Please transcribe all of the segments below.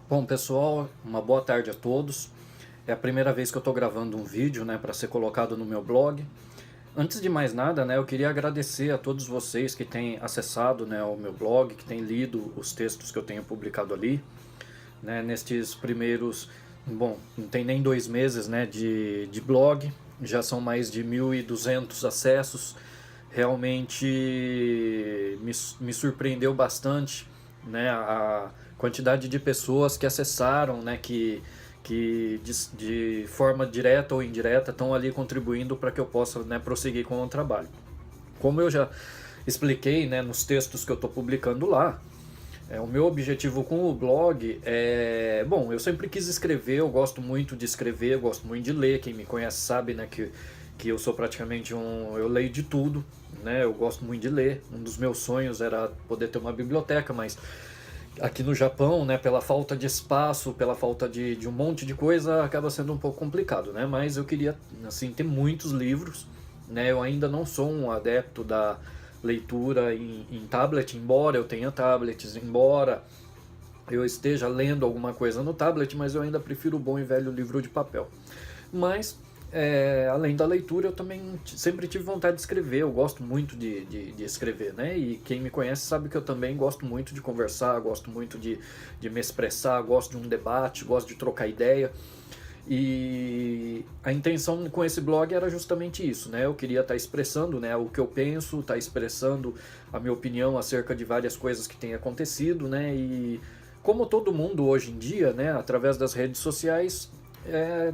Bom, pessoal, uma boa tarde a todos. É a primeira vez que eu estou gravando um vídeo, né, para ser colocado no meu blog. Antes de mais nada, né, eu queria agradecer a todos vocês que têm acessado, né, o meu blog, que têm lido os textos que eu tenho publicado ali, né, nestes primeiros, bom, não tem nem 2 meses, né, de blog, já são mais de 1.200 acessos. Realmente me surpreendeu bastante, né, a quantidade de pessoas que acessaram, né, que de forma direta ou indireta estão ali contribuindo para que eu possa, né, prosseguir com o trabalho. Como eu já expliquei, né, nos textos que eu estou publicando lá, o meu objetivo com o blog é... Bom, eu sempre quis escrever, eu gosto muito de escrever, eu gosto muito de ler. Quem me conhece sabe, né, que eu sou praticamente um... Eu leio de tudo, né, eu gosto muito de ler. Um dos meus sonhos era poder ter uma biblioteca, mas aqui no Japão, né, pela falta de espaço, pela falta de um monte de coisa, acaba sendo um pouco complicado, né? Mas eu queria, assim, ter muitos livros, né? Eu ainda não sou um adepto da leitura em tablet, embora eu tenha tablets, embora eu esteja lendo alguma coisa no tablet, mas eu ainda prefiro o bom e velho livro de papel. Mas, além da leitura, eu também sempre tive vontade de escrever. Eu gosto muito de escrever, né? E quem me conhece sabe que eu também gosto muito de conversar, gosto muito de me expressar, gosto de um debate, gosto de trocar ideia. E a intenção com esse blog era justamente isso, né? Eu queria estar expressando, né, o que eu penso, estar expressando a minha opinião acerca de várias coisas que têm acontecido, né? E como todo mundo hoje em dia, né, através das redes sociais,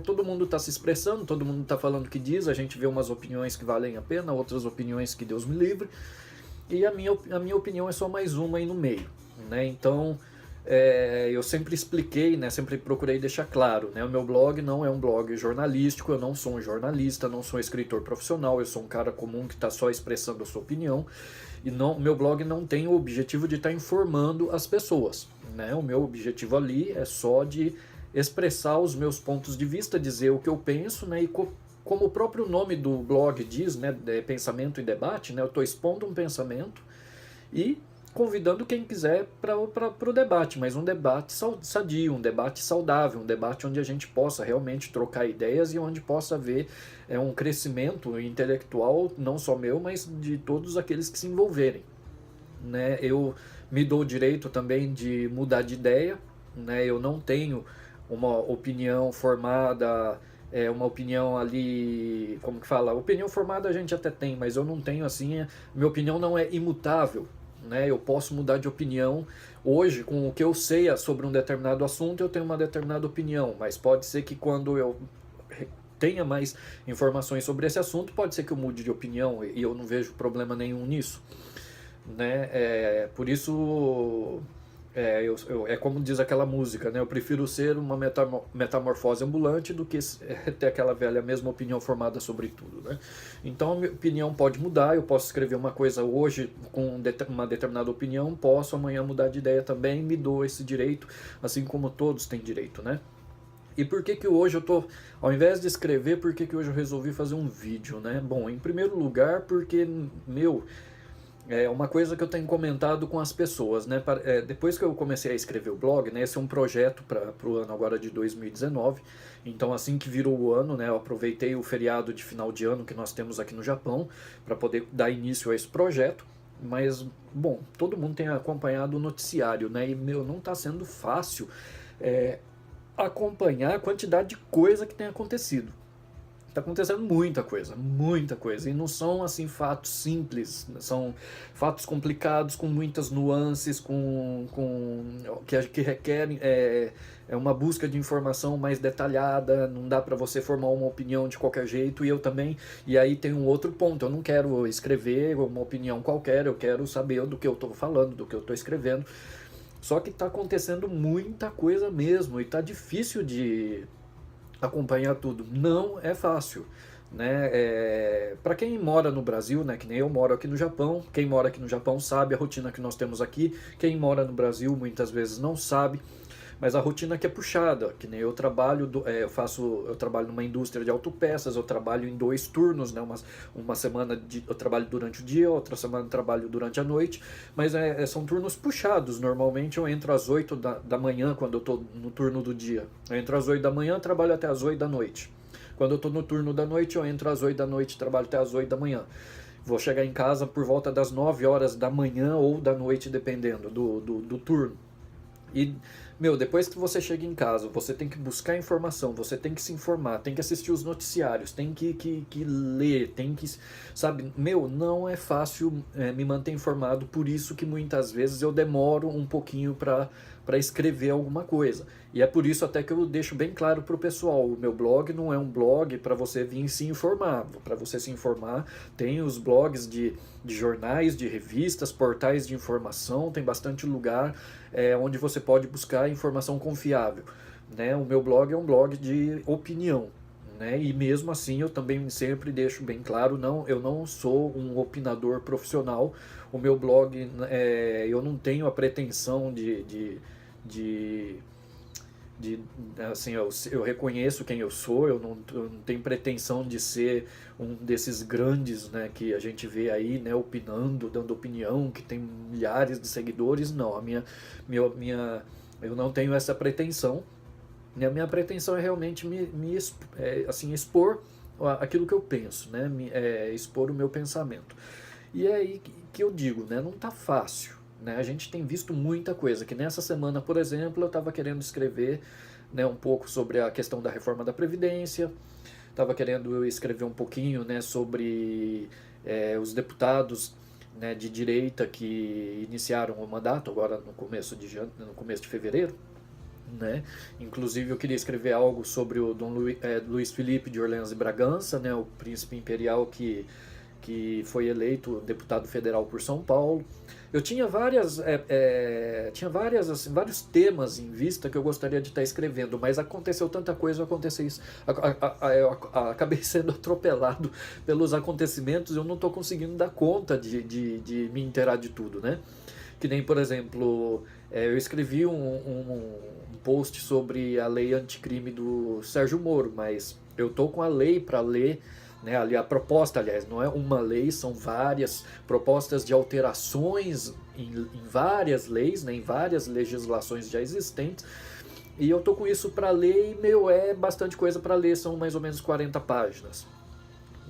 todo mundo está se expressando, todo mundo está falando o que diz, a gente vê umas opiniões que valem a pena, outras opiniões que Deus me livre, e a minha opinião é só mais uma aí no meio, né? Então, eu sempre expliquei, né, sempre procurei deixar claro, né, o meu blog não é um blog jornalístico, eu não sou um jornalista, não sou um escritor profissional, eu sou um cara comum que está só expressando a sua opinião, e não, meu blog não tem o objetivo de estar informando as pessoas, né? O meu objetivo ali é só de expressar os meus pontos de vista, dizer o que eu penso, né, e como o próprio nome do blog diz, né, pensamento e debate, né, eu estou expondo um pensamento e convidando quem quiser para o debate, mas um debate sadio, um debate saudável, um debate onde a gente possa realmente trocar ideias e onde possa haver um crescimento intelectual, não só meu, mas de todos aqueles que se envolverem, né? Eu me dou o direito também de mudar de ideia, né? Eu não tenho uma opinião formada, uma opinião ali, como que fala? Opinião formada a gente até tem, mas eu não tenho assim, minha opinião não é imutável, né? Eu posso mudar de opinião hoje com o que eu sei sobre um determinado assunto, eu tenho uma determinada opinião, mas pode ser que quando eu tenha mais informações sobre esse assunto, pode ser que eu mude de opinião e eu não vejo problema nenhum nisso, né? Por isso, é como diz aquela música, né? Eu prefiro ser uma metamorfose ambulante do que ter aquela velha mesma opinião formada sobre tudo, né? Então a minha opinião pode mudar, eu posso escrever uma coisa hoje com uma determinada opinião, posso amanhã mudar de ideia também, me dou esse direito, assim como todos têm direito, né? E por que que hoje eu tô, ao invés de escrever, por que que hoje eu resolvi fazer um vídeo, né? Bom, em primeiro lugar, porque, é uma coisa que eu tenho comentado com as pessoas, né? Depois que eu comecei a escrever o blog, né? Esse é um projeto para o ano agora de 2019. Então, assim que virou o ano, né? Eu aproveitei o feriado de final de ano que nós temos aqui no Japão para poder dar início a esse projeto. Mas, bom, todo mundo tem acompanhado o noticiário, né? E, não está sendo fácil acompanhar a quantidade de coisa que tem acontecido. Tá acontecendo muita coisa, e não são assim fatos simples, são fatos complicados, com muitas nuances, que requerem uma busca de informação mais detalhada, não dá para você formar uma opinião de qualquer jeito, e aí tem um outro ponto, eu não quero escrever uma opinião qualquer, eu quero saber do que eu estou falando, do que eu estou escrevendo, só que está acontecendo muita coisa mesmo, e está difícil de acompanhar tudo. Não é fácil, né? Para quem mora no Brasil, né, que nem eu moro aqui no Japão, quem mora aqui no Japão sabe a rotina que nós temos aqui, quem mora no Brasil muitas vezes não sabe, mas a rotina aqui é puxada, que nem eu trabalho, eu trabalho numa indústria de autopeças, eu trabalho em 2 turnos, né? Uma semana eu trabalho durante o dia, outra semana eu trabalho durante a noite, mas são turnos puxados. Normalmente eu entro às 8 da manhã, quando eu estou no turno do dia. Eu entro às 8 da manhã, trabalho até às 8 da noite. Quando eu estou no turno da noite, eu entro às 8 da noite, trabalho até às 8 da manhã. Vou chegar em casa por volta das 9 horas da manhã ou da noite, dependendo do turno. E, depois que você chega em casa, você tem que buscar informação, você tem que se informar, tem que assistir os noticiários, tem que ler, tem que, sabe, não é fácil me manter informado, por isso que muitas vezes eu demoro um pouquinho para escrever alguma coisa. E é por isso até que eu deixo bem claro para o pessoal, o meu blog não é um blog para você vir se informar. Para você se informar, tem os blogs de jornais, de revistas, portais de informação, tem bastante lugar onde você pode buscar informação confiável. Né? O meu blog é um blog de opinião. Né? E mesmo assim eu também sempre deixo bem claro, eu não sou um opinador profissional. O meu blog, eu não tenho a pretensão assim, eu reconheço quem eu sou, eu não tenho pretensão de ser um desses grandes, né, que a gente vê aí, né, opinando, dando opinião, que tem milhares de seguidores. Não, eu não tenho essa pretensão. A minha pretensão é realmente assim, expor aquilo que eu penso, né, expor o meu pensamento. E é aí que eu digo, né, não tá fácil. Né? A gente tem visto muita coisa, que nessa semana, por exemplo, eu estava querendo escrever, né, um pouco sobre a questão da reforma da Previdência, estava querendo escrever um pouquinho, né, sobre os deputados, né, de direita que iniciaram o mandato agora no começo de fevereiro. Né? Inclusive eu queria escrever algo sobre o Dom Luiz Felipe de Orleans e Bragança, né, o príncipe imperial que foi eleito deputado federal por São Paulo. Eu tinha assim, vários temas em vista que eu gostaria de estar escrevendo, mas aconteceu tanta coisa, eu acabei sendo atropelado pelos acontecimentos, eu não estou conseguindo dar conta de me inteirar de tudo, né? Que nem, por exemplo, eu escrevi um post sobre a lei anticrime do Sérgio Moro, mas eu estou com a lei para ler, né, a proposta, aliás, não é uma lei, são várias propostas de alterações em várias leis, né, em várias legislações já existentes, e eu tô com isso para ler e, é bastante coisa para ler, são mais ou menos 40 páginas,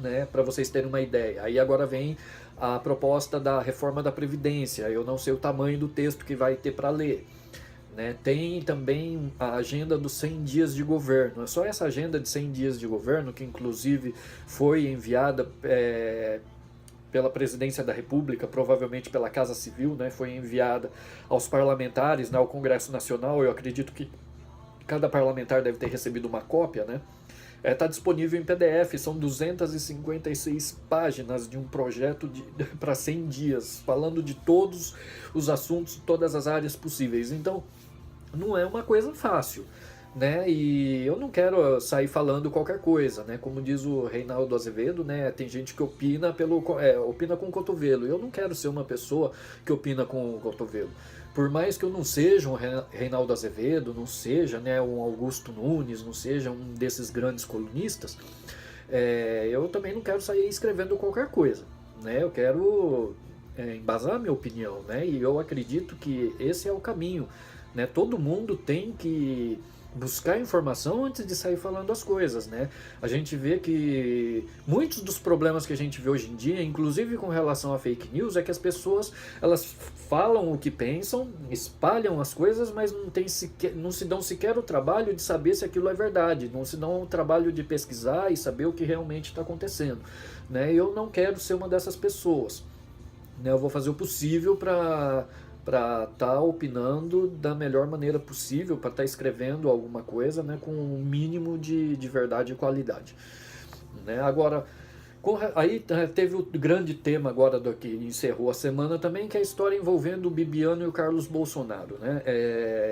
né, para vocês terem uma ideia. Aí agora vem a proposta da reforma da Previdência, eu não sei o tamanho do texto que vai ter para ler. Né? Tem também a agenda dos 100 dias de governo. É só essa agenda de 100 dias de governo, que inclusive foi enviada pela Presidência da República, provavelmente pela Casa Civil, né? Foi enviada aos parlamentares, né? Ao Congresso Nacional. Eu acredito que cada parlamentar deve ter recebido uma cópia, né? Está disponível em PDF, são 256 páginas de um projeto para 100 dias, falando de todos os assuntos, todas as áreas possíveis. Então, não é uma coisa fácil, né? E eu não quero sair falando qualquer coisa, né? Como diz o Reinaldo Azevedo, né? Tem gente que opina opina com o cotovelo. Eu não quero ser uma pessoa que opina com o cotovelo. Por mais que eu não seja um Reinaldo Azevedo, não seja, né, um Augusto Nunes, não seja um desses grandes colunistas, eu também não quero sair escrevendo qualquer coisa, né? Eu quero embasar minha opinião, né? E eu acredito que esse é o caminho. Né? Todo mundo tem que buscar informação antes de sair falando as coisas, né? A gente vê que muitos dos problemas que a gente vê hoje em dia, inclusive com relação a fake news, é que as pessoas elas falam o que pensam, espalham as coisas, mas não se dão sequer o trabalho de saber se aquilo é verdade, não se dão o trabalho de pesquisar e saber o que realmente está acontecendo, né? Eu não quero ser uma dessas pessoas, né? Eu vou fazer o possível para estar opinando da melhor maneira possível, para estar escrevendo alguma coisa, né, com um mínimo de verdade e qualidade. Né? Agora, aí teve o grande tema agora que encerrou a semana também, que é a história envolvendo o Bibiano e o Carlos Bolsonaro. Né?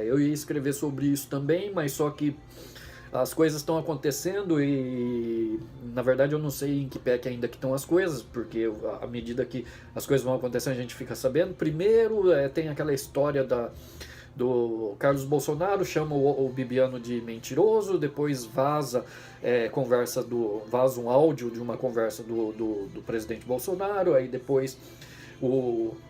Eu ia escrever sobre isso também, mas só que as coisas estão acontecendo e, na verdade, eu não sei em que pé que ainda que estão as coisas, porque à medida que as coisas vão acontecendo a gente fica sabendo. Primeiro, tem aquela história do Carlos Bolsonaro, chama o Bibiano de mentiroso, depois vaza vaza um áudio de uma conversa do presidente Bolsonaro, aí depois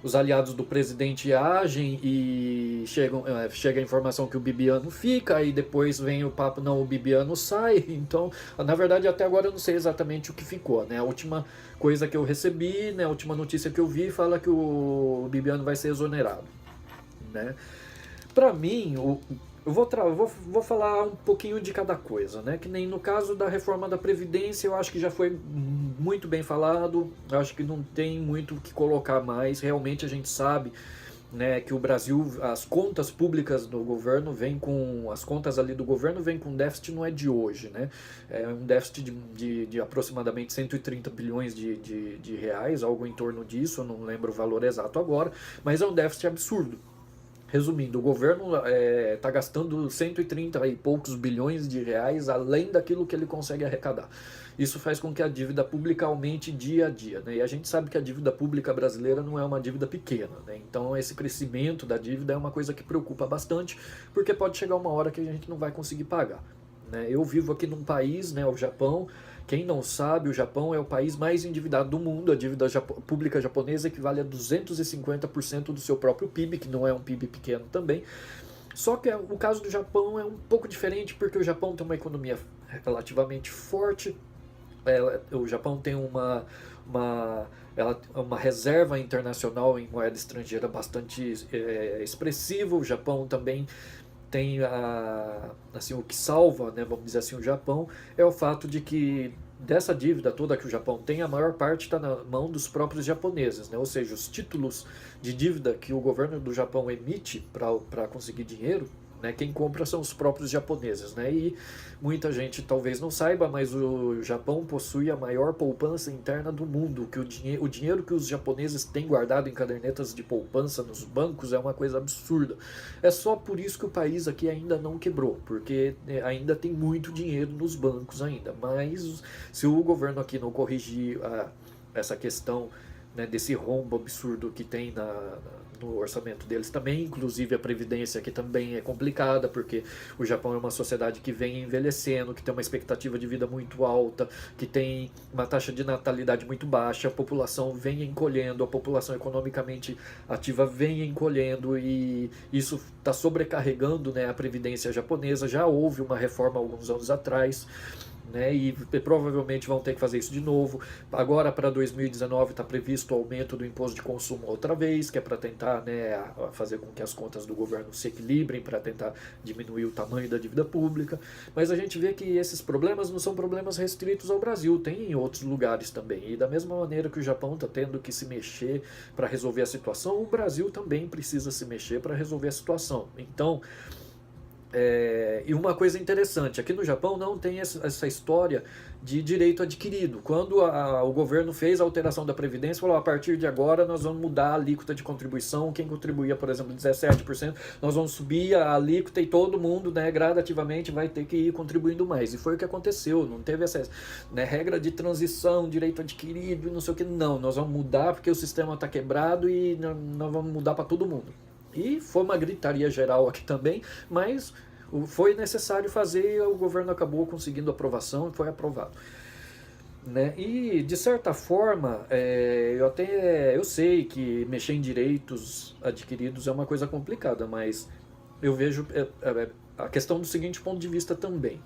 os aliados do presidente agem e chega a informação que o Bibiano fica, aí depois vem o papo, não, o Bibiano sai. Então, na verdade, até agora eu não sei exatamente o que ficou, né? A última coisa que eu recebi, né, a última notícia que eu vi, fala que o Bibiano vai ser exonerado, né? Para mim, eu vou falar um pouquinho de cada coisa, né? Que nem no caso da reforma da Previdência, eu acho que já foi muito bem falado, eu acho que não tem muito o que colocar mais. Realmente a gente sabe, né, que o Brasil, as contas públicas do governo as contas ali do governo vêm com déficit, não é de hoje, né? É um déficit de aproximadamente 130 bilhões de reais, algo em torno disso, eu não lembro o valor exato agora, mas é um déficit absurdo. Resumindo, o governo está gastando 130 e poucos bilhões de reais além daquilo que ele consegue arrecadar. Isso faz com que a dívida pública aumente dia a dia, né? E a gente sabe que a dívida pública brasileira não é uma dívida pequena, né? Então esse crescimento da dívida é uma coisa que preocupa bastante, porque pode chegar uma hora que a gente não vai conseguir pagar, né? Eu vivo aqui num país, né, o Japão. Quem não sabe, o Japão é o país mais endividado do mundo. A dívida pública japonesa equivale a 250% do seu próprio PIB, que não é um PIB pequeno também. Só que o caso do Japão é um pouco diferente, porque o Japão tem uma economia relativamente forte. O Japão tem uma reserva internacional em moeda estrangeira bastante expressiva. O Japão também tem assim, o que salva, né, vamos dizer assim, o Japão é o fato de que dessa dívida toda que o Japão tem, a maior parte está na mão dos próprios japoneses, né? Ou seja, os títulos de dívida que o governo do Japão emite para conseguir dinheiro, né, quem compra são os próprios japoneses, né? E muita gente talvez não saiba, mas o Japão possui a maior poupança interna do mundo, que o dinheiro que os japoneses têm guardado em cadernetas de poupança nos bancos é uma coisa absurda. É só por isso que o país aqui ainda não quebrou, porque ainda tem muito dinheiro nos bancos ainda. Mas se o governo aqui não corrigir essa questão, né, desse rombo absurdo que tem no orçamento deles também, inclusive a previdência que também é complicada, porque o Japão é uma sociedade que vem envelhecendo, que tem uma expectativa de vida muito alta, que tem uma taxa de natalidade muito baixa, a população vem encolhendo, a população economicamente ativa vem encolhendo, e isso está sobrecarregando, né, a previdência japonesa. Já houve uma reforma alguns anos atrás, né, e provavelmente vão ter que fazer isso de novo. Agora para 2019 está previsto o aumento do imposto de consumo outra vez, que é para tentar, né, fazer com que as contas do governo se equilibrem, para tentar diminuir o tamanho da dívida pública. Mas a gente vê que esses problemas não são problemas restritos ao Brasil, tem em outros lugares também. E da mesma maneira que o Japão está tendo que se mexer para resolver a situação, o Brasil também precisa se mexer para resolver a situação. Então, e uma coisa interessante, aqui no Japão não tem essa história de direito adquirido. Quando o governo fez a alteração da Previdência, falou, a partir de agora nós vamos mudar a alíquota de contribuição, quem contribuía, por exemplo, 17%, nós vamos subir a alíquota e todo mundo, né, gradativamente vai ter que ir contribuindo mais. E foi o que aconteceu, não teve essa, né, regra de transição, direito adquirido, não sei o que, não, nós vamos mudar porque o sistema está quebrado e nós vamos mudar para todo mundo. E foi uma gritaria geral aqui também, mas foi necessário fazer, o governo acabou conseguindo aprovação e foi aprovado, né? E de certa forma, eu sei que mexer em direitos adquiridos é uma coisa complicada, mas eu vejo a questão do seguinte ponto de vista também.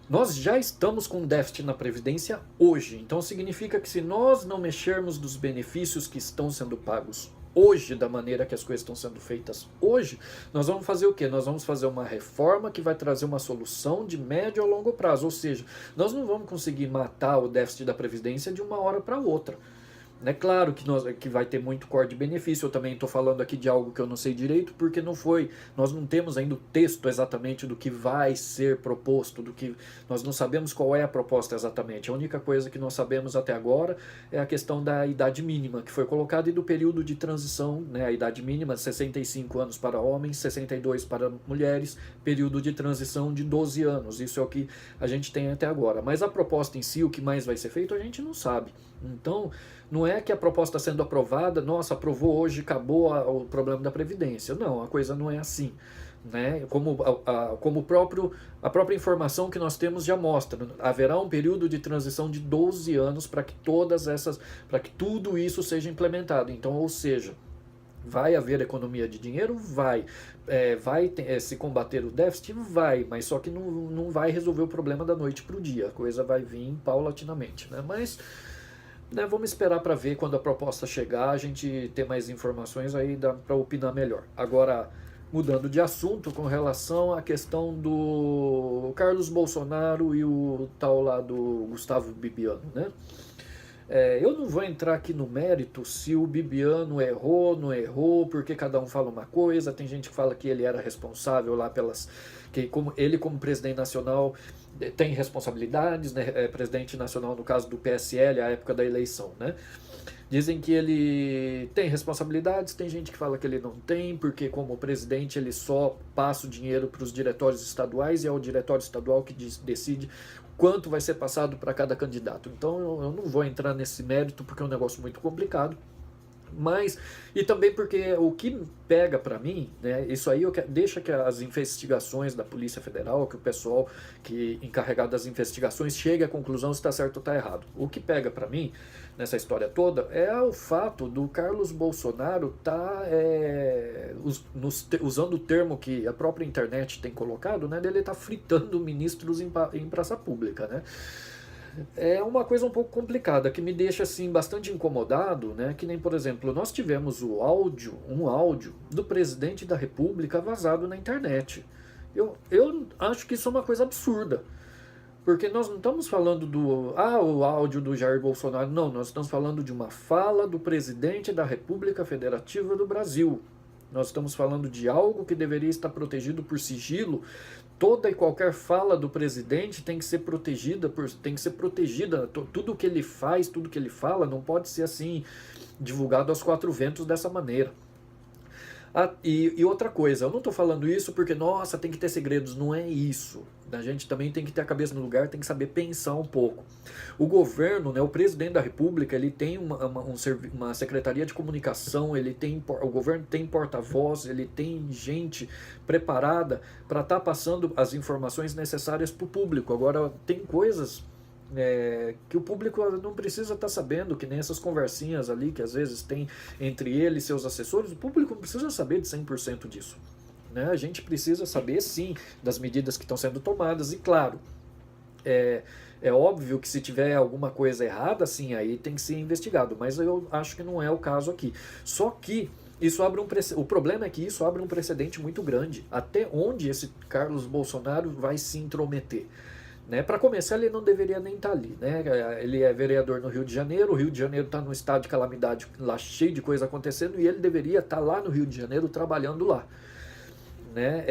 Nós já estamos com déficit na Previdência hoje, então significa que se nós não mexermos dos benefícios que estão sendo pagos hoje, da maneira que as coisas estão sendo feitas hoje, nós vamos fazer o quê? Nós vamos fazer uma reforma que vai trazer uma solução de médio a longo prazo, ou seja, nós não vamos conseguir matar o déficit da Previdência de uma hora para outra. É claro que vai ter muito corte de benefício. Eu também estou falando aqui de algo que eu não sei direito, porque nós não temos ainda o texto exatamente do que vai ser proposto, nós não sabemos qual é a proposta exatamente. A única coisa que nós sabemos até agora é a questão da idade mínima, que foi colocada, e do período de transição, né, a idade mínima, 65 anos para homens, 62 para mulheres, período de transição de 12 anos. Isso é o que a gente tem até agora. Mas a proposta em si, o que mais vai ser feito, a gente não sabe, Então, não é que a proposta sendo aprovada, nossa, aprovou hoje, acabou o problema da Previdência. Não, a coisa não é assim. Né? Como a própria informação que nós temos já mostra, haverá um período de transição de 12 anos para que para que tudo isso seja implementado. Então, ou seja, vai haver economia de dinheiro? Vai. Vai se combater o déficit? Vai, mas só que não vai resolver o problema da noite para o dia. A coisa vai vir paulatinamente. Né? Mas vamos esperar para ver quando a proposta chegar, a gente ter mais informações, aí dá para opinar melhor. Agora, mudando de assunto, com relação à questão do Carlos Bolsonaro e o tal lá do Gustavo Bibiano, né? Eu não vou entrar aqui no mérito se o Bibiano errou, não errou, porque cada um fala uma coisa. Tem gente que fala que ele era responsável lá ele como presidente nacional tem responsabilidades, né? Presidente nacional no caso do PSL, à época da eleição, né? Dizem que ele tem responsabilidades, tem gente que fala que ele não tem, porque como presidente ele só passa o dinheiro para os diretórios estaduais e é o diretório estadual que decide quanto vai ser passado para cada candidato. Então eu não vou entrar nesse mérito porque é um negócio muito complicado. Mas, e também porque o que pega para mim, né, isso aí deixa que as investigações da Polícia Federal, que o pessoal encarregado das investigações chegue à conclusão se está certo ou está errado. O que pega para mim nessa história toda é o fato do Carlos Bolsonaro estar usando o termo que a própria internet tem colocado, né, dele estar fritando ministros em praça pública, né? É uma coisa um pouco complicada, que me deixa assim bastante incomodado, né? Que nem, por exemplo, nós tivemos um áudio do presidente da República vazado na internet. Eu acho que isso é uma coisa absurda. Porque nós não estamos falando o áudio do Jair Bolsonaro, não, nós estamos falando de uma fala do presidente da República Federativa do Brasil. Nós estamos falando de algo que deveria estar protegido por sigilo. Toda e qualquer fala do presidente tem que ser protegida, tudo que ele faz, tudo que ele fala não pode ser assim divulgado aos quatro ventos dessa maneira. E outra coisa, eu não estou falando isso porque, nossa, tem que ter segredos, não é isso. A gente também tem que ter a cabeça no lugar, tem que saber pensar um pouco. O governo, né, o presidente da República, ele tem uma secretaria de comunicação, o governo tem porta-voz, ele tem gente preparada para estar passando as informações necessárias para o público. Agora, tem coisas que o público não precisa estar sabendo, que nem essas conversinhas ali que às vezes tem entre ele e seus assessores, o público não precisa saber de 100% disso. Né? A gente precisa saber sim das medidas que estão sendo tomadas e claro, é óbvio que se tiver alguma coisa errada, sim, aí tem que ser investigado, mas eu acho que não é o caso aqui. Só que isso o problema é que isso abre um precedente muito grande, até onde esse Carlos Bolsonaro vai se intrometer. Né? Para começar, ele não deveria nem estar ali. Né? Ele é vereador no Rio de Janeiro, o Rio de Janeiro está num estado de calamidade lá cheio de coisa acontecendo e ele deveria estar lá no Rio de Janeiro trabalhando lá. Né?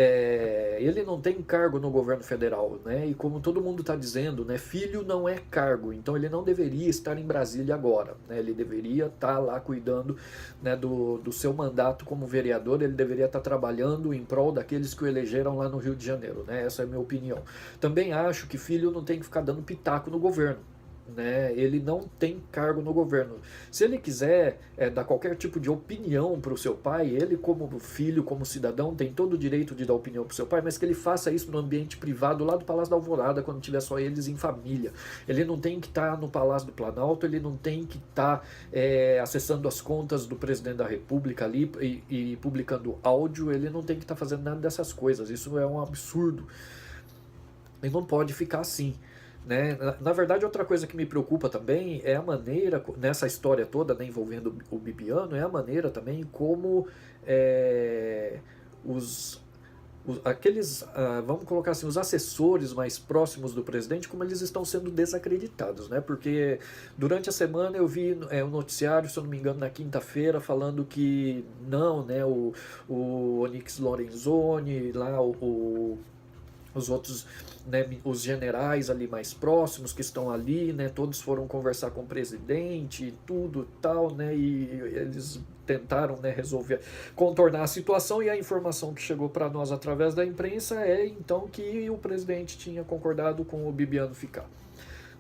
Ele não tem cargo no governo federal, né? E como todo mundo está dizendo, né? Filho não é cargo, então ele não deveria estar em Brasília agora, né? Ele deveria estar lá cuidando, né, do seu mandato como vereador, ele deveria estar trabalhando em prol daqueles que o elegeram lá no Rio de Janeiro, né? Essa é a minha opinião. Também acho que filho não tem que ficar dando pitaco no governo. Né? Ele não tem cargo no governo. Se ele quiser dar qualquer tipo de opinião para o seu pai, ele como filho, como cidadão, tem todo o direito de dar opinião para o seu pai, mas que ele faça isso no ambiente privado lá do Palácio da Alvorada, quando tiver só eles em família. Ele não tem que estar no Palácio do Planalto, ele não tem que estar acessando as contas do presidente da República ali e publicando áudio, ele não tem que estar fazendo nada dessas coisas. Isso é um absurdo. E não pode ficar assim. Né? Na verdade, outra coisa que me preocupa também é a maneira, nessa história toda, né, envolvendo o Bibiano, é a maneira também como vamos colocar assim, os assessores mais próximos do presidente, como eles estão sendo desacreditados, né? Porque durante a semana eu vi um noticiário, se eu não me engano, na quinta-feira, falando que não, né, o Onyx Lorenzoni, lá os outros, né, os generais ali mais próximos que estão ali, né, todos foram conversar com o presidente e tudo tal, né, e eles tentaram, né, contornar a situação, e a informação que chegou para nós através da imprensa é então que o presidente tinha concordado com o Bibiano ficar.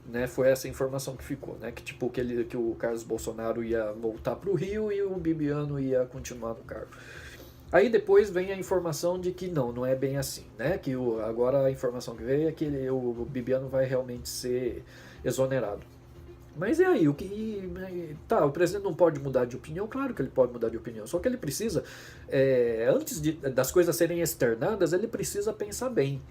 né? Foi essa informação que ficou, né? Que tipo que o Carlos Bolsonaro ia voltar para o Rio e o Bibiano ia continuar no cargo. Aí depois vem a informação de que não é bem assim, né? Que agora a informação que veio é que o Bibiano vai realmente ser exonerado. Mas e aí, o presidente não pode mudar de opinião? Claro que ele pode mudar de opinião, só que ele precisa, antes das coisas serem externadas, ele precisa pensar bem.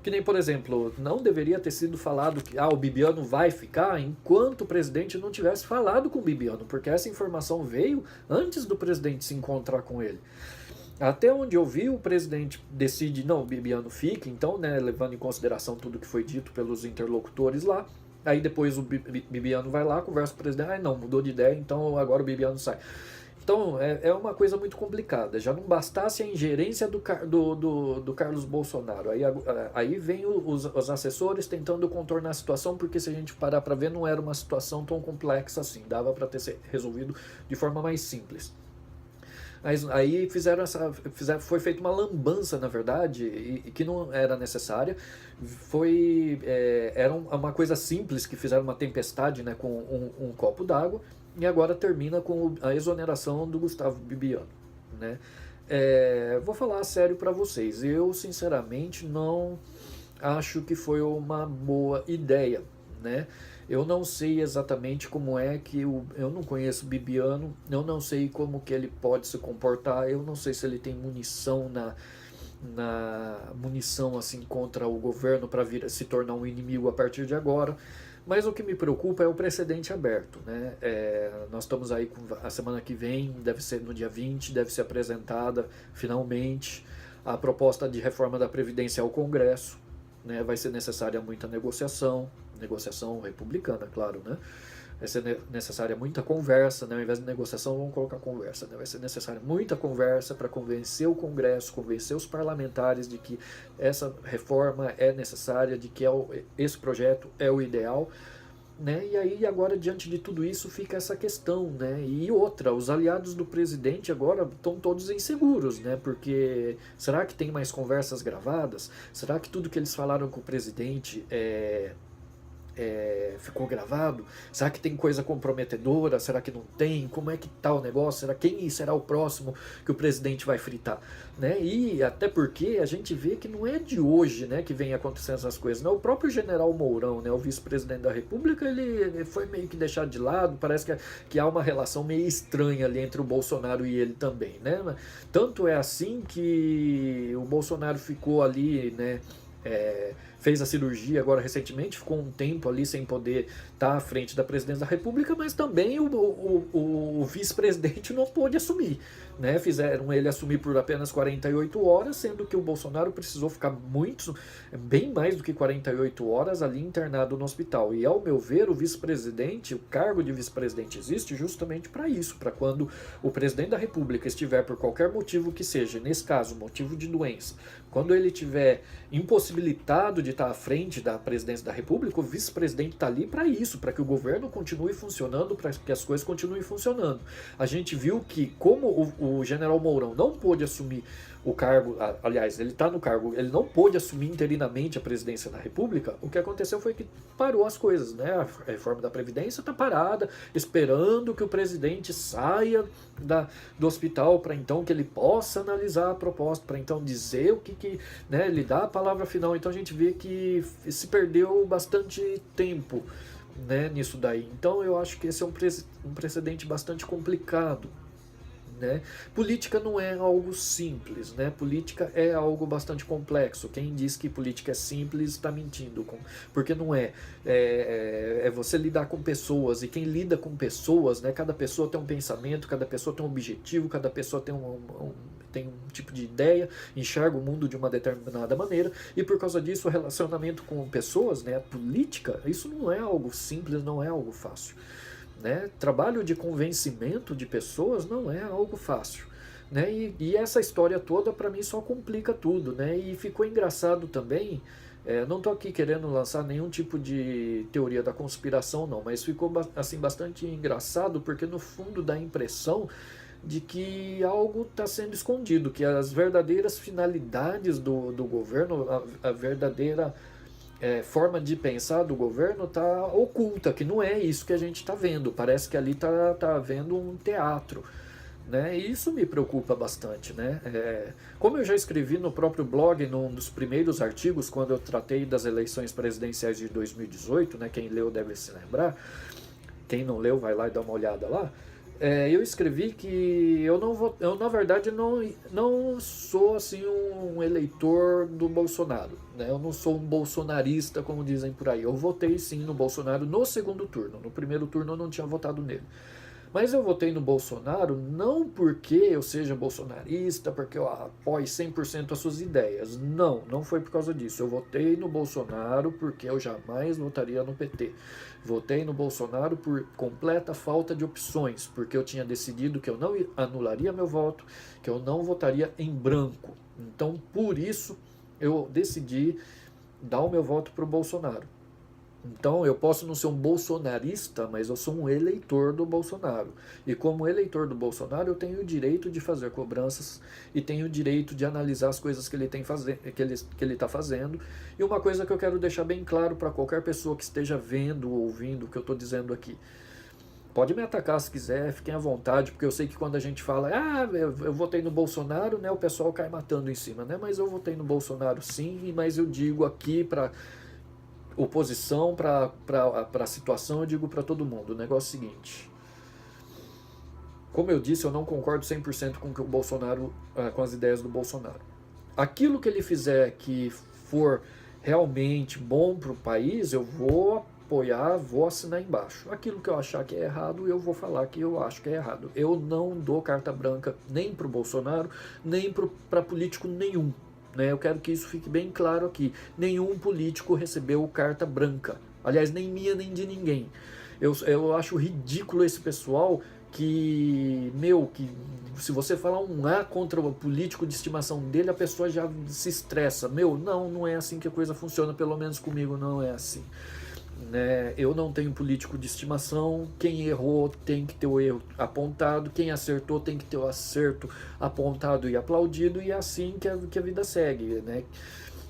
Que nem, por exemplo, não deveria ter sido falado que o Bibiano vai ficar enquanto o presidente não tivesse falado com o Bibiano, porque essa informação veio antes do presidente se encontrar com ele. Até onde eu vi, o presidente decide, não, o Bibiano fica, então, né, levando em consideração tudo que foi dito pelos interlocutores lá. Aí depois o Bibiano vai lá, conversa com o presidente, não, mudou de ideia, então agora o Bibiano sai. Então é uma coisa muito complicada. Já não bastasse a ingerência do Carlos Bolsonaro. Aí vem os assessores tentando contornar a situação, porque se a gente parar para ver, não era uma situação tão complexa assim. Dava para ter sido resolvido de forma mais simples. Aí foi feita uma lambança, na verdade, e que não era necessária. Era uma coisa simples, que fizeram uma tempestade, né, com um copo d'água, e agora termina com a exoneração do Gustavo Bibiano, né? Vou falar sério para vocês, eu sinceramente não acho que foi uma boa ideia, né? Eu não sei exatamente como é que eu não conheço o Bibiano, eu não sei como que ele pode se comportar, eu não sei se ele tem munição na munição assim contra o governo para vir se tornar um inimigo a partir de agora. Mas o que me preocupa é o precedente aberto, né? Nós estamos aí com a semana que vem, deve ser no dia 20, deve ser apresentada finalmente a proposta de reforma da Previdência ao Congresso, né? Vai ser necessária muita negociação republicana, claro, né? Vai ser necessária muita conversa, né? Ao invés de negociação, vamos colocar conversa, né? Vai ser necessária muita conversa para convencer o Congresso, convencer os parlamentares de que essa reforma é necessária, de que esse projeto é o ideal, né? E aí agora, diante de tudo isso, fica essa questão, né? E outra, os aliados do presidente agora estão todos inseguros, né? Porque será que tem mais conversas gravadas? Será que tudo que eles falaram com o presidente ficou gravado? Será que tem coisa comprometedora? Será que não tem? Como é que tá o negócio? Quem será o próximo que o presidente vai fritar? Né? E até porque a gente vê que não é de hoje, né, que vem acontecendo essas coisas. Né? O próprio general Mourão, né, o vice-presidente da República, ele foi meio que deixado de lado. Parece que há uma relação meio estranha ali entre o Bolsonaro e ele também. Né? Tanto é assim que o Bolsonaro ficou ali, né, fez a cirurgia agora recentemente, ficou um tempo ali sem poder estar à frente da presidência da República, mas também o vice-presidente não pôde assumir, né? Fizeram ele assumir por apenas 48 horas, sendo que o Bolsonaro precisou ficar bem mais do que 48 horas ali internado no hospital. E ao meu ver, o vice-presidente, o cargo de vice-presidente existe justamente para isso, para quando o presidente da República estiver por qualquer motivo que seja, nesse caso, motivo de doença, quando ele estiver impossibilitado de estar à frente da presidência da República, o vice-presidente está ali para isso, para que o governo continue funcionando, para que as coisas continuem funcionando. A gente viu que, como o general Mourão não pôde assumir o cargo, aliás, ele está no cargo, ele não pôde assumir interinamente a presidência da República, o que aconteceu foi que parou as coisas, né? A reforma da Previdência está parada, esperando que o presidente saia do hospital para então que ele possa analisar a proposta, para então dizer o que né, ele dá a palavra final. Então a gente vê que se perdeu bastante tempo, né, nisso daí. Então eu acho que esse é um precedente bastante complicado. Né? Política não é algo simples, né? Política é algo bastante complexo. Quem diz que política é simples está mentindo, porque não é. É você lidar com pessoas, e quem lida com pessoas, né? Cada pessoa tem um pensamento, cada pessoa tem um objetivo, cada pessoa tem tem um tipo de ideia, enxerga o mundo de uma determinada maneira, e por causa disso o relacionamento com pessoas, né? A política, isso não é algo simples, não é algo fácil. Né? Trabalho de convencimento de pessoas não é algo fácil. Né? E essa história toda para mim só complica tudo. Né? E ficou engraçado também, não estou aqui querendo lançar nenhum tipo de teoria da conspiração não, mas ficou assim, bastante engraçado, porque no fundo dá a impressão de que algo está sendo escondido, que as verdadeiras finalidades do governo, a verdadeira forma de pensar do governo está oculta, que não é isso que a gente está vendo. Parece que ali tá havendo um teatro, né? E isso me preocupa bastante, né? Como eu já escrevi no próprio blog, num dos primeiros artigos, quando eu tratei das eleições presidenciais de 2018, né? Quem leu deve se lembrar, quem não leu vai lá e dá uma olhada lá. Eu escrevi que eu na verdade não sou assim um eleitor do Bolsonaro, né? Eu não sou um bolsonarista, como dizem por aí. Eu votei sim no Bolsonaro no segundo turno. No primeiro turno eu não tinha votado nele. Mas eu votei no Bolsonaro não porque eu seja bolsonarista, porque eu apoio 100% as suas ideias. Não, não foi por causa disso. Eu votei no Bolsonaro porque eu jamais votaria no PT. Votei no Bolsonaro por completa falta de opções, porque eu tinha decidido que eu não anularia meu voto, que eu não votaria em branco. Então, por isso, eu decidi dar o meu voto para o Bolsonaro. Então, eu posso não ser um bolsonarista, mas eu sou um eleitor do Bolsonaro. E como eleitor do Bolsonaro, eu tenho o direito de fazer cobranças e tenho o direito de analisar as coisas que ele está fazendo. E uma coisa que eu quero deixar bem claro para qualquer pessoa que esteja vendo ou ouvindo o que eu estou dizendo aqui. Pode me atacar se quiser, fiquem à vontade, porque eu sei que quando a gente fala, eu votei no Bolsonaro, né, o pessoal cai matando em cima, né? Mas eu votei no Bolsonaro sim, mas eu digo aqui para oposição, para a situação, eu digo para todo mundo. O negócio é o seguinte: como eu disse, eu não concordo 100% com o Bolsonaro, com as ideias do Bolsonaro. Aquilo que ele fizer que for realmente bom para o país, eu vou apoiar, vou assinar embaixo. Aquilo que eu achar que é errado, eu vou falar que eu acho que é errado. Eu não dou carta branca nem para o Bolsonaro, nem para político nenhum. Eu quero que isso fique bem claro aqui. Nenhum político recebeu carta branca. Aliás, nem minha, nem de ninguém. Eu acho ridículo esse pessoal que se você falar um A contra o político de estimação dele, a pessoa já se estressa. Não é assim que a coisa funciona, pelo menos comigo não é assim. Eu não tenho político de estimação. Quem errou tem que ter o erro apontado, quem acertou tem que ter o acerto apontado e aplaudido, e é assim que a vida segue, né?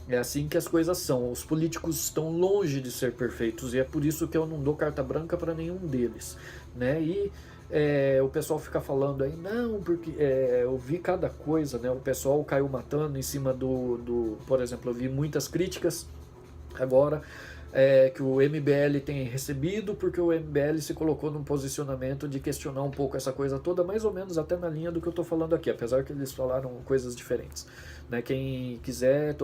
É assim que as coisas são. Os políticos estão longe de ser perfeitos e é por isso que eu não dou carta branca para nenhum deles, né? E o pessoal fica falando aí, não, porque eu vi cada coisa, né? O pessoal caiu matando em cima por exemplo, eu vi muitas críticas agora que o MBL tem recebido, porque o MBL se colocou num posicionamento de questionar um pouco essa coisa toda, mais ou menos até na linha do que eu estou falando aqui, apesar que eles falaram coisas diferentes. Quem quiser,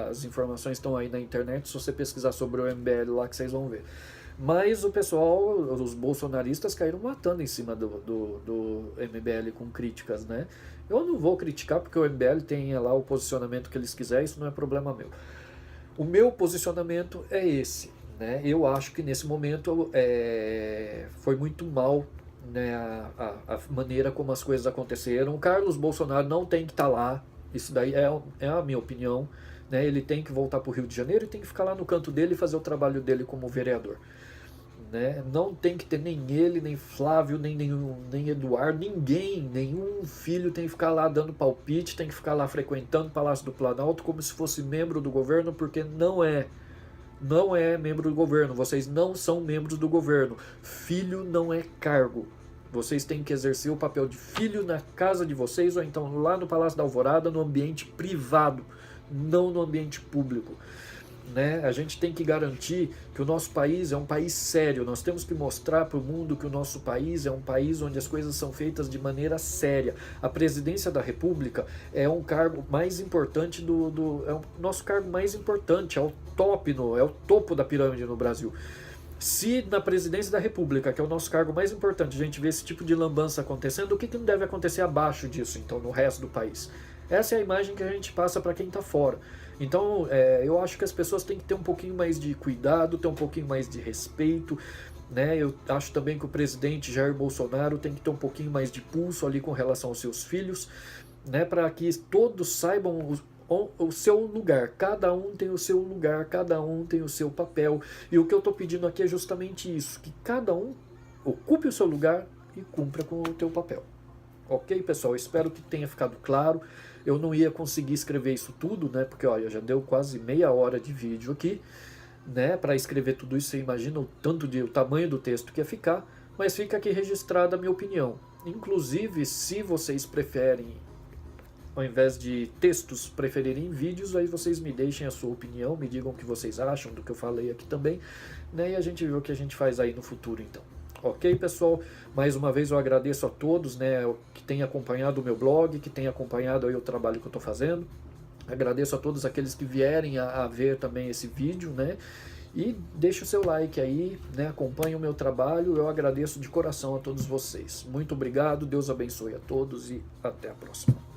as informações estão aí na internet, se você pesquisar sobre o MBL lá que vocês vão ver. Mas o pessoal, os bolsonaristas caíram matando em cima do MBL com críticas, né? Eu não vou criticar porque o MBL tem lá o posicionamento que eles quiserem, isso não é problema meu. O meu posicionamento é esse, né? Eu acho que nesse momento foi muito mal, né, a maneira como as coisas aconteceram. O Carlos Bolsonaro não tem que estar lá, isso daí é a minha opinião, né? Ele tem que voltar para o Rio de Janeiro e tem que ficar lá no canto dele e fazer o trabalho dele como vereador. Né? Não tem que ter nem ele, nem Flávio, nem Eduardo, nenhum filho tem que ficar lá dando palpite, tem que ficar lá frequentando o Palácio do Planalto como se fosse membro do governo, porque não é membro do governo, vocês não são membros do governo. Filho não é cargo. Vocês têm que exercer o papel de filho na casa de vocês, ou então lá no Palácio da Alvorada, no ambiente privado, não no ambiente público. Né? A gente tem que garantir que o nosso país é um país sério. Nós temos que mostrar para o mundo que o nosso país é um país onde as coisas são feitas de maneira séria. A presidência da República é um cargo mais importante é o nosso cargo mais importante, é o topo da pirâmide no Brasil. Se na presidência da República, que é o nosso cargo mais importante, a gente vê esse tipo de lambança acontecendo, o que não deve acontecer abaixo disso, então, no resto do país? Essa é a imagem que a gente passa para quem está fora. Então, eu acho que as pessoas têm que ter um pouquinho mais de cuidado, ter um pouquinho mais de respeito, né? Eu acho também que o presidente Jair Bolsonaro tem que ter um pouquinho mais de pulso ali com relação aos seus filhos, né? Para que todos saibam o seu lugar. Cada um tem o seu lugar, cada um tem o seu papel. E o que eu estou pedindo aqui é justamente isso, que cada um ocupe o seu lugar e cumpra com o teu papel. Ok, pessoal? Espero que tenha ficado claro. Eu não ia conseguir escrever isso tudo, né? Porque olha, já deu quase meia hora de vídeo aqui. né, para escrever tudo isso. Você imagina o tamanho do texto que ia ficar, mas fica aqui registrada a minha opinião. Inclusive, se vocês preferem, ao invés de textos, preferirem vídeos, aí vocês me deixem a sua opinião, me digam o que vocês acham do que eu falei aqui também, né, e a gente vê o que a gente faz aí no futuro então. Ok, pessoal? Mais uma vez eu agradeço a todos, né, que têm acompanhado o meu blog, que têm acompanhado aí o trabalho que eu estou fazendo. Agradeço a todos aqueles que vierem a ver também esse vídeo, né? E deixe o seu like aí, né? Acompanhe o meu trabalho. Eu agradeço de coração a todos vocês. Muito obrigado, Deus abençoe a todos e até a próxima.